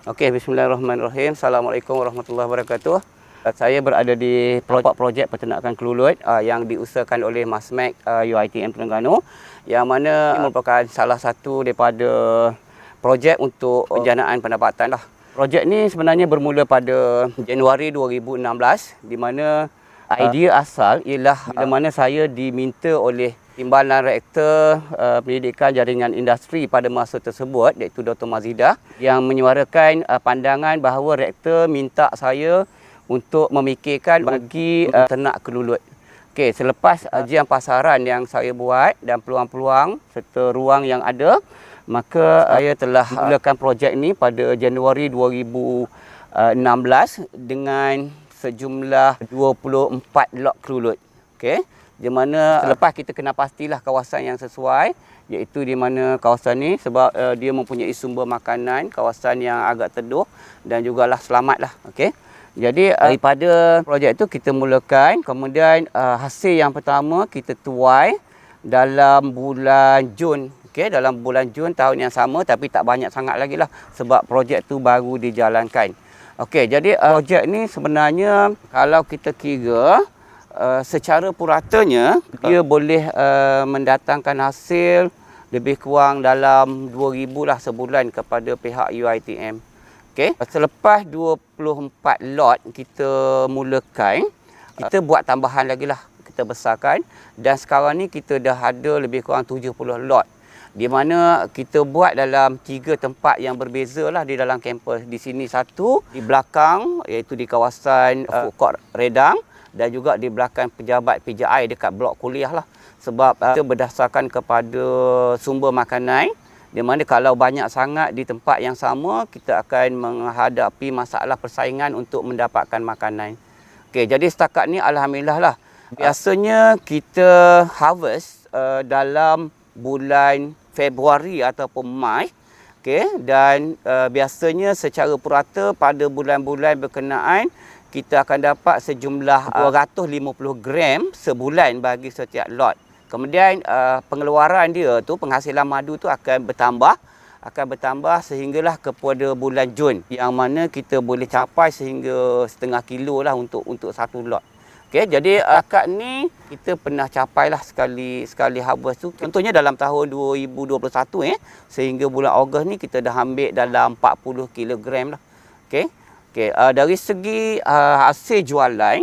Okey, bismillahirrahmanirrahim. Assalamualaikum warahmatullahi wabarakatuh. Saya berada di projek peternakan kelulut yang diusahakan oleh Masmek UiTM Terengganu, yang mana merupakan salah satu daripada projek untuk penjanaan pendapatan lah. Projek ni sebenarnya bermula pada Januari 2016, di mana idea asal ialah bila mana saya diminta oleh Timbalan Rektor Pendidikan Jaringan Industri pada masa tersebut, iaitu Dr. Mazidah, yang menyuarakan pandangan bahawa Rektor minta saya untuk memikirkan bagi ternak kelulut. Okey, selepas kajian pasaran yang saya buat dan peluang-peluang serta ruang yang ada, maka saya telah mulakan projek ini pada Januari 2016 dengan sejumlah 24 lot kelulut. Okey, di mana selepas kita kena pastilah kawasan yang sesuai, iaitu di mana kawasan ni sebab dia mempunyai sumber makanan, kawasan yang agak teduh dan jugalah selamatlah. Okey. Jadi daripada projek itu kita mulakan, kemudian hasil yang pertama kita tuai dalam bulan Jun. Okey, dalam bulan Jun tahun yang sama, tapi tak banyak sangat lagi lah sebab projek tu baru dijalankan. Okey, jadi projek ni sebenarnya kalau kita kira secara puratanya dia boleh mendatangkan hasil lebih kurang dalam 2,000 lah sebulan kepada pihak UiTM. Okey, selepas 24 lot kita mulakan, kita buat tambahan lagi lah, kita besarkan, dan sekarang ni kita dah ada lebih kurang 70 lot, di mana kita buat dalam 3 tempat yang berbeza lah di dalam kampus. Di sini satu, di belakang iaitu di kawasan Food Court Redang, dan juga di belakang pejabat PJI dekat blok kuliah lah. Sebab kita berdasarkan kepada sumber makanan, di mana kalau banyak sangat di tempat yang sama, kita akan menghadapi masalah persaingan untuk mendapatkan makanan. Okey, jadi setakat ni alhamdulillah lah. Biasanya kita harvest dalam bulan Februari ataupun Mac. Okey, dan biasanya secara purata pada bulan-bulan berkenaan kita akan dapat sejumlah 250 gram sebulan bagi setiap lot. Kemudian pengeluaran dia tu, penghasilan madu tu akan bertambah sehinggalah kepada bulan Jun, yang mana kita boleh capai sehingga setengah kilo lah untuk satu lot. Okey, jadi akad ni kita pernah capailah sekali harvest tu. Contohnya dalam tahun 2021 sehingga bulan Ogos ni kita dah ambil dalam 40 kilogram lah. Okey. Okey, dari segi hasil jualan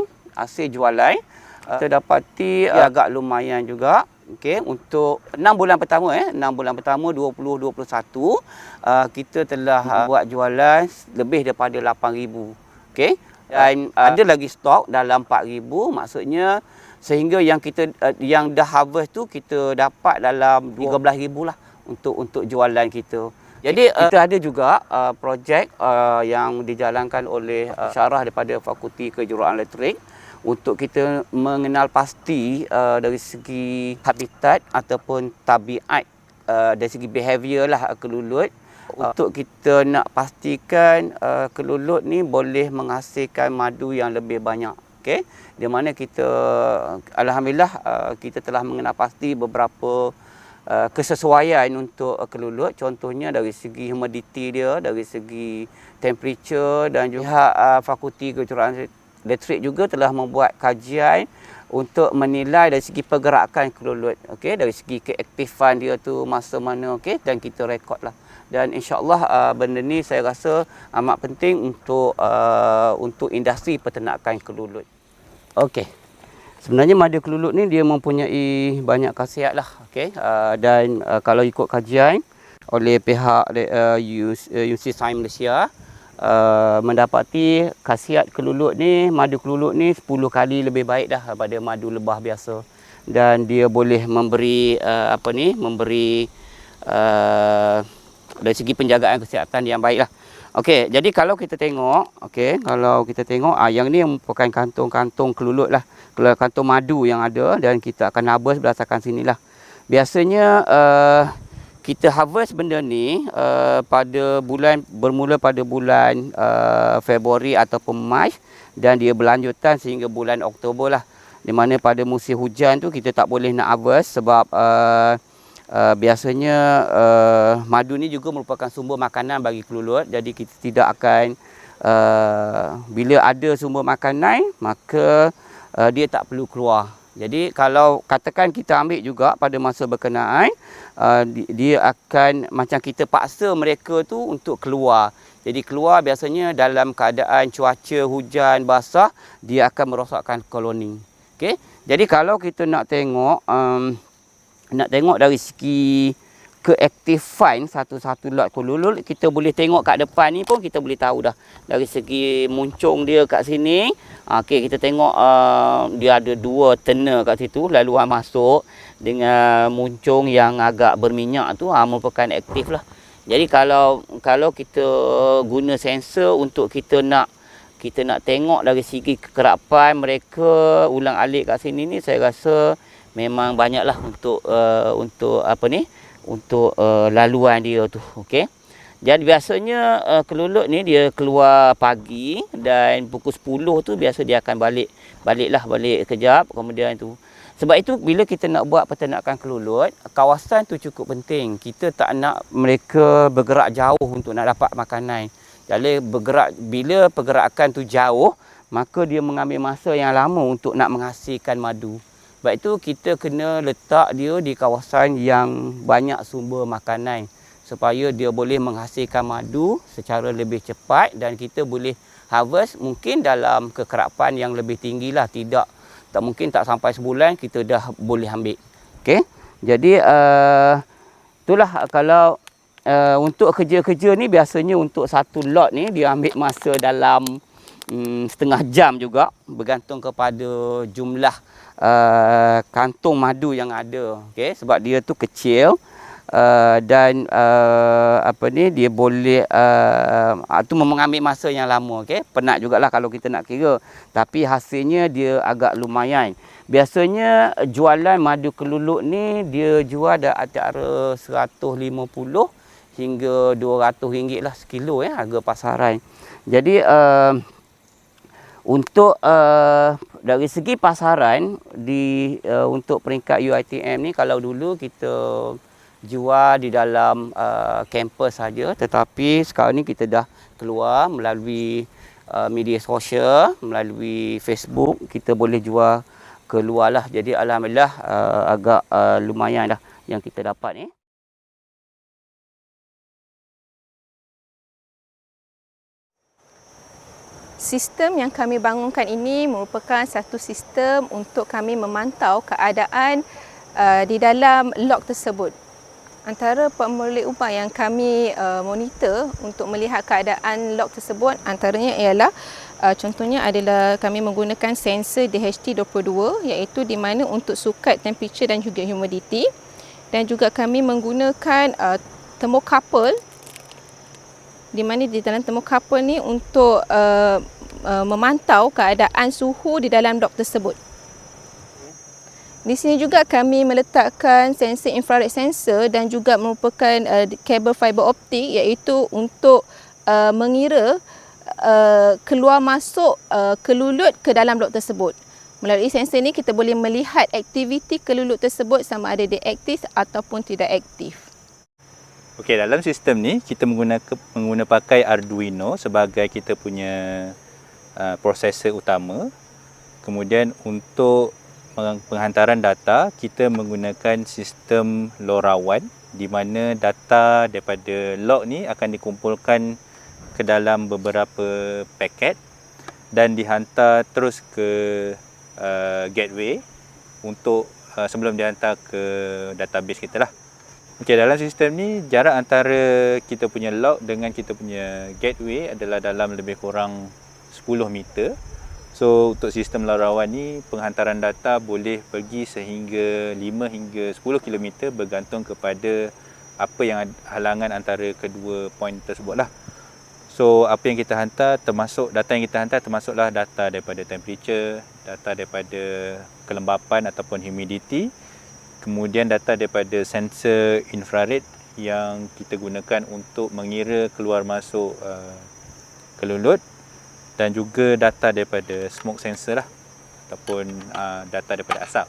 kita dapati agak lumayan juga. Okey, untuk 6 bulan pertama 6 bulan pertama 2021 kita telah buat jualan lebih daripada 8,000. Okey, dan ada lagi stok dalam 4,000, maksudnya sehingga yang dah harvest tu kita dapat dalam 13,000 lah untuk jualan kita. Jadi kita ada juga projek yang dijalankan oleh syarah daripada Fakulti Kejuruan Elektrik untuk kita mengenal pasti dari segi habitat ataupun tabiat, dari segi behavior lah kelulut, untuk kita nak pastikan kelulut ni boleh menghasilkan madu yang lebih banyak. Okey, di mana kita alhamdulillah kita telah mengenal pasti beberapa kesesuaian untuk kelulut. Contohnya dari segi humidity dia, dari segi temperature, dan juga Fakulti Kejuruan Elektrik juga telah membuat kajian untuk menilai dari segi pergerakan kelulut. Okey, dari segi keaktifan dia tu masa mana, okey, dan kita rekod lah. Dan insya-Allah benda ni saya rasa amat penting untuk industri peternakan kelulut. Okey. Sebenarnya madu kelulut ni dia mempunyai banyak khasiat lah. Okay? Dan kalau ikut kajian oleh pihak Universiti Sains Malaysia, mendapati khasiat kelulut ni, madu kelulut ni 10 kali lebih baik dah daripada madu lebah biasa. Dan dia boleh memberi dari segi penjagaan kesihatan yang baik lah. Okey, jadi kalau kita tengok, yang ni merupakan kantung-kantung kelulut lah, kantung madu yang ada, dan kita akan harvest berdasarkan sinilah. Biasanya kita harvest benda ni bermula pada bulan Februari ataupun Mac, dan dia berlanjutan sehingga bulan Oktober lah. Di mana pada musim hujan tu kita tak boleh nak harvest sebab biasanya madu ni juga merupakan sumber makanan bagi kelulut. Jadi kita tidak akan bila ada sumber makanan, maka dia tak perlu keluar. Jadi kalau katakan kita ambil juga pada masa berkenaan, dia akan macam kita paksa mereka tu untuk keluar. Jadi keluar biasanya dalam keadaan cuaca hujan basah, dia akan merosakkan koloni. Okey. Jadi kalau kita nak tengok dari segi keaktifan satu-satu lot kelulut, kita boleh tengok kat depan ni pun kita boleh tahu dah. Dari segi muncung dia kat sini, okey, kita tengok dia ada 2 tena kat situ, laluan masuk dengan muncung yang agak berminyak tu merupakan aktif lah. Jadi kalau kita guna sensor untuk kita nak tengok dari segi kekerapan mereka ulang-alik kat sini ni, saya rasa memang banyaklah untuk laluan dia tu. Okey. Jadi biasanya kelulut ni dia keluar pagi, dan pukul 10 tu biasa dia akan balik kejap, kemudian tu. Sebab itu bila kita nak buat peternakan kelulut, kawasan tu cukup penting. Kita tak nak mereka bergerak jauh untuk nak dapat makanan. Jadi bila pergerakan tu jauh, maka dia mengambil masa yang lama untuk nak menghasilkan madu. Sebab itu kita kena letak dia di kawasan yang banyak sumber makanan supaya dia boleh menghasilkan madu secara lebih cepat, dan kita boleh harvest mungkin dalam kekerapan yang lebih tinggi lah. Tak sampai sebulan kita dah boleh ambil. Okey. Jadi itulah kalau untuk kerja-kerja ni biasanya untuk satu lot ni dia ambil masa dalam setengah jam juga, bergantung kepada jumlah kantung madu yang ada. Okey, sebab dia tu kecil dan dia boleh tu mengambil masa yang lama. Okey, penat jugalah kalau kita nak kira, tapi hasilnya dia agak lumayan. Biasanya jualan madu kelulut ni dia jual dah antara 150 hingga 200 ringgit lah sekilo harga pasaran. Jadi untuk dari segi pasaran untuk peringkat UiTM ni, kalau dulu kita jual di dalam kampus saja, tetapi sekarang ni kita dah keluar melalui media sosial, melalui Facebook, kita boleh jual keluar lah. Jadi alhamdulillah agak lumayan dah yang kita dapat ni. Sistem yang kami bangunkan ini merupakan satu sistem untuk kami memantau keadaan di dalam log tersebut. Antara pemilik rumah yang kami monitor untuk melihat keadaan log tersebut, antaranya ialah contohnya adalah kami menggunakan sensor DHT22, iaitu di mana untuk sukat temperature dan juga humidity, dan juga kami menggunakan thermocouple, di mana di dalam thermocouple ni untuk memantau keadaan suhu di dalam log tersebut. Di sini juga kami meletakkan sensor infrared sensor dan juga merupakan kabel fiber optik, iaitu untuk mengira keluar masuk kelulut ke dalam log tersebut. Melalui sensor ini kita boleh melihat aktiviti kelulut tersebut sama ada dia aktif ataupun tidak aktif. Okey, dalam sistem ni kita menggunakan pakai Arduino sebagai kita punya prosesor utama. Kemudian untuk penghantaran data, kita menggunakan sistem LoRaWAN, di mana data daripada log ni akan dikumpulkan ke dalam beberapa paket dan dihantar terus ke gateway untuk sebelum dihantar ke database kita lah. Okey, dalam sistem ni jarak antara kita punya log dengan kita punya gateway adalah dalam lebih kurang 10 meter. So untuk sistem LoRaWAN ni penghantaran data boleh pergi sehingga 5 hingga 10 km bergantung kepada apa yang halangan antara kedua point tersebut lah. So apa yang kita hantar data yang kita hantar termasuklah data daripada temperature, data daripada kelembapan ataupun humidity, kemudian data daripada sensor infrared yang kita gunakan untuk mengira keluar masuk kelulut, dan juga data daripada smoke sensor lah, ataupun data daripada asap.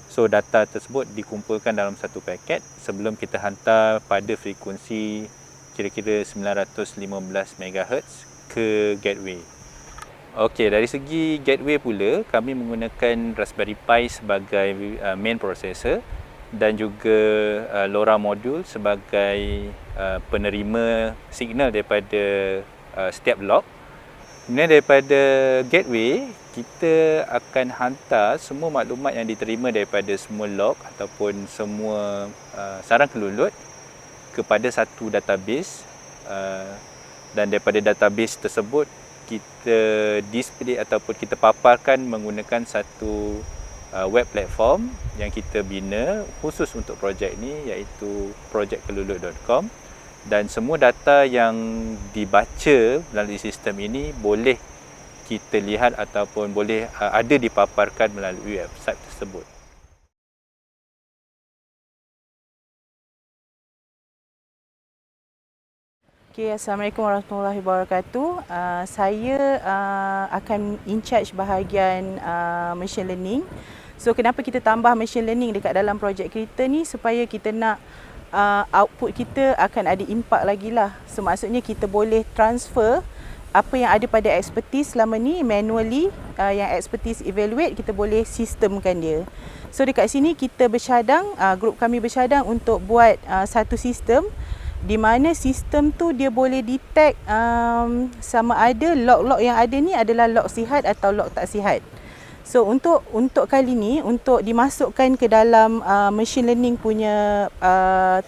So data tersebut dikumpulkan dalam satu paket sebelum kita hantar pada frekuensi kira-kira 915 MHz ke gateway. Okey, dari segi gateway pula, kami menggunakan Raspberry Pi sebagai main processor dan juga LoRa module sebagai penerima signal daripada setiap log. Kemudian daripada gateway, kita akan hantar semua maklumat yang diterima daripada semua log ataupun semua sarang kelulut kepada satu database, dan daripada database tersebut kita display ataupun kita paparkan menggunakan satu web platform yang kita bina khusus untuk projek ini, iaitu projectkelulut.com, dan semua data yang dibaca melalui sistem ini boleh kita lihat ataupun boleh ada dipaparkan melalui website tersebut. Okay, Assalamualaikum warahmatullahi wabarakatuh. Saya akan in charge bahagian machine learning. So kenapa kita tambah machine learning dekat dalam projek kita ni, supaya kita nak output kita akan ada impact lagi lah. So maksudnya kita boleh transfer apa yang ada pada expertise selama ni manually, yang expertise evaluate, kita boleh sistemkan dia. So dekat sini kita bercadang, grup kami bercadang untuk buat satu sistem di mana sistem tu dia boleh detect sama ada log-log yang ada ni adalah log sihat atau log tak sihat. So untuk kali ni, untuk dimasukkan ke dalam machine learning punya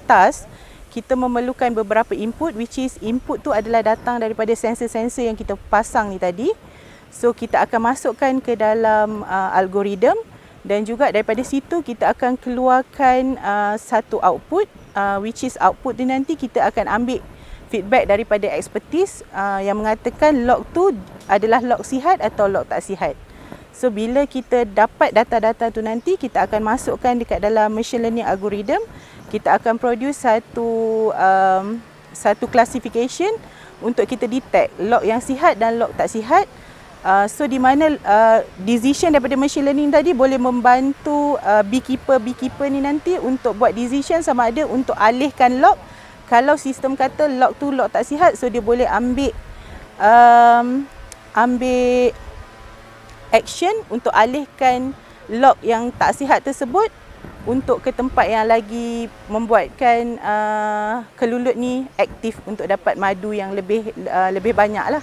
task, kita memerlukan beberapa input, which is input tu adalah datang daripada sensor-sensor yang kita pasang ni tadi. So kita akan masukkan ke dalam algoritma, dan juga daripada situ kita akan keluarkan satu output, which is output ni nanti kita akan ambil feedback daripada expertise yang mengatakan log tu adalah log sihat atau log tak sihat. So bila kita dapat data-data tu nanti, kita akan masukkan dekat dalam machine learning algorithm. Kita akan produce satu classification untuk kita detect log yang sihat dan log tak sihat. So di mana decision daripada machine learning tadi boleh membantu beekeeper ni nanti untuk buat decision sama ada untuk alihkan log. Kalau sistem kata log tu log tak sihat, so dia boleh ambil action untuk alihkan log yang tak sihat tersebut untuk ke tempat yang lagi membuatkan kelulut ni aktif untuk dapat madu yang lebih banyak lah.